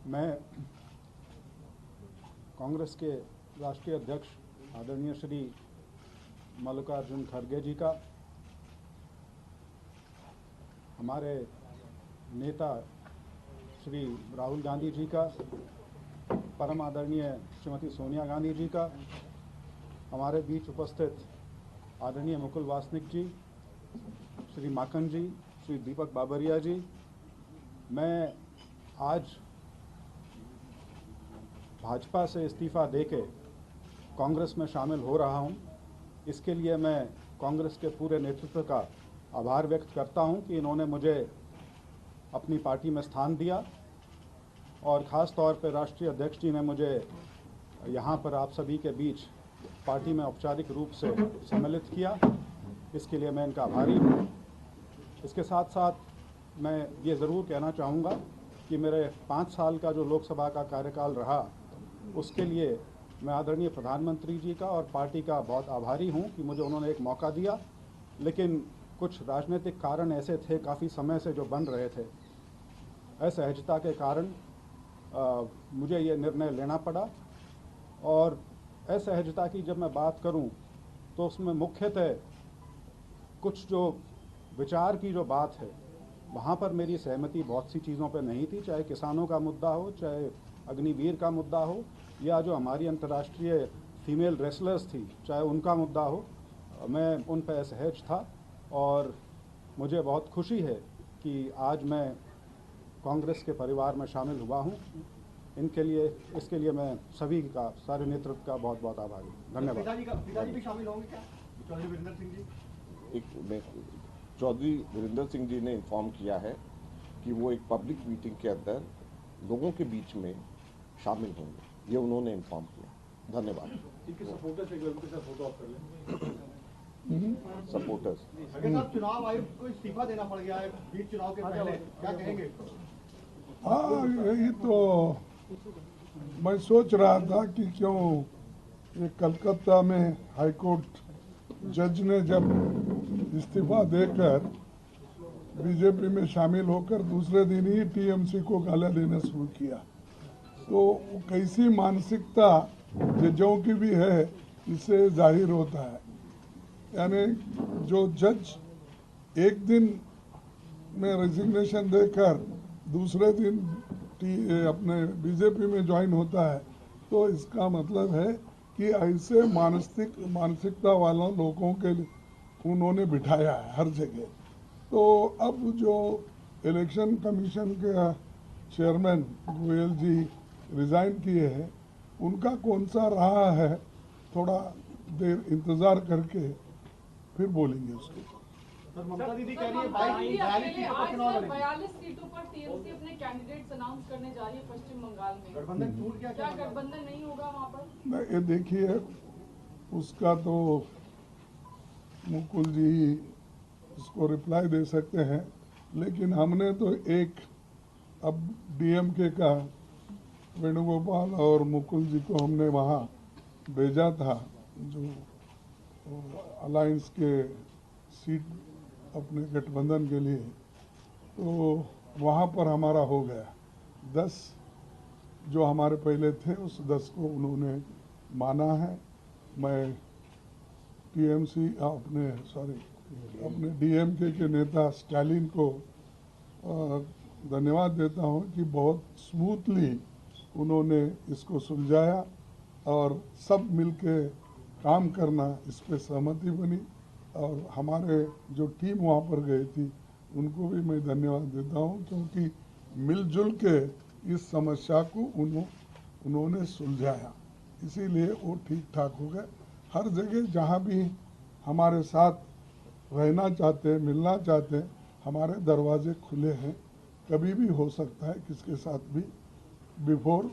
मैं कांग्रेस के राष्ट्रीय अध्यक्ष आदरणीय श्री मल्लिकार्जुन खड़गे जी का, हमारे नेता श्री राहुल गांधी जी का, परम आदरणीय श्रीमती सोनिया गांधी जी का, हमारे बीच उपस्थित आदरणीय मुकुल वासनिक जी, श्री माखन जी, श्री दीपक बाबरिया जी, मैं आज भाजपा से इस्तीफ़ा देके कांग्रेस में शामिल हो रहा हूं। इसके लिए मैं कांग्रेस के पूरे नेतृत्व का आभार व्यक्त करता हूं कि इन्होंने मुझे अपनी पार्टी में स्थान दिया और ख़ास तौर पर राष्ट्रीय अध्यक्ष जी ने मुझे यहां पर आप सभी के बीच पार्टी में औपचारिक रूप से सम्मिलित किया। इसके लिए मैं इनका आभारी हूं। इसके साथ साथ मैं ये ज़रूर कहना चाहूँगा कि मेरे 5 साल का जो लोकसभा का कार्यकाल रहा, उसके लिए मैं आदरणीय प्रधानमंत्री जी का और पार्टी का बहुत आभारी हूं कि मुझे उन्होंने एक मौका दिया। लेकिन कुछ राजनीतिक कारण ऐसे थे काफ़ी समय से जो बन रहे थे, असहजता के कारण मुझे ये निर्णय लेना पड़ा। और असहजता की जब मैं बात करूं तो उसमें मुख्यतः कुछ जो विचार की जो बात है, वहाँ पर मेरी सहमति बहुत सी चीज़ों पर नहीं थी, चाहे किसानों का मुद्दा हो, चाहे अग्निवीर का मुद्दा हो, या जो हमारी अंतर्राष्ट्रीय फीमेल रेसलर्स थी, चाहे उनका मुद्दा हो। मैं उन पर असहज था और मुझे बहुत खुशी है कि आज मैं कांग्रेस के परिवार में शामिल हुआ हूं। इसके लिए मैं सभी का, सारे नेतृत्व का बहुत बहुत आभारी हूँ। धन्यवाद। पिताजी भी शामिल होंगे क्या? चौधरी वीरेंद्र सिंह जी? चौधरी वीरेंद्र सिंह जी ने इन्फॉर्म किया है कि वो एक पब्लिक मीटिंग के अंदर लोगों के बीच में शामिल होंगे, ये उन्होंने इन्फॉर्म किया। धन्यवाद। सपोर्टर्स अगर साहब चुनाव आयुक्त को इस्तीफा देना पड़ गया है बीच चुनाव के पहले, क्या कहेंगे? हाँ, यही तो मैं सोच रहा था कि क्यों ये कलकत्ता में हाईकोर्ट जज ने जब इस्तीफा देकर बीजेपी में शामिल होकर दूसरे दिन ही टीएमसी को गाला देना शुरू किया, तो कैसी मानसिकता जजों की भी है, इससे जाहिर होता है। यानी जो जज एक दिन में रेजिग्नेशन देकर दूसरे दिन अपने बीजेपी में ज्वाइन होता है, तो इसका मतलब है कि ऐसे मानसिकता वालों लोगों के लिए उन्होंने बिठाया है हर जगह। तो अब जो इलेक्शन कमीशन के चेयरमैन गोयल जी रिज़ाइन किए हैं, उनका कौन सा रहा है, थोड़ा देर इंतज़ार करके फिर बोलेंगे उसको। ममता दीदी कह रही है 42 सीटों पर टीएमसी अपने कैंडिडेट्स अनाउंस करने जा रही है पश्चिम बंगाल में। गठबंधन टूट गया, क्या गठबंधन नहीं होगा वहाँ पर? नहीं, ये देखिए, उसका तो मुकुल जी इसको रिप्लाई दे सकते हैं, लेकिन हमने तो एक अब डीएमके का वेणुगोपाल और मुकुल जी को हमने वहाँ भेजा था, जो अलायंस के सीट अपने गठबंधन के लिए, तो वहाँ पर हमारा हो गया 10 जो हमारे पहले थे, उस 10 को उन्होंने माना है। मैं टीएमसी अपने डीएमके के नेता स्टालिन को धन्यवाद देता हूँ कि बहुत स्मूथली उन्होंने इसको सुलझाया और सब मिलके काम करना, इस पे सहमति बनी। और हमारे जो टीम वहाँ पर गई थी, उनको भी मैं धन्यवाद देता हूँ, क्योंकि मिलजुल के इस समस्या को उन्होंने सुलझाया, इसीलिए वो ठीक ठाक हो गए। हर जगह जहाँ भी हमारे साथ रहना चाहते हैं, मिलना चाहते हैं, हमारे दरवाजे खुले हैं, कभी भी हो सकता है किसके साथ भी, बिफोर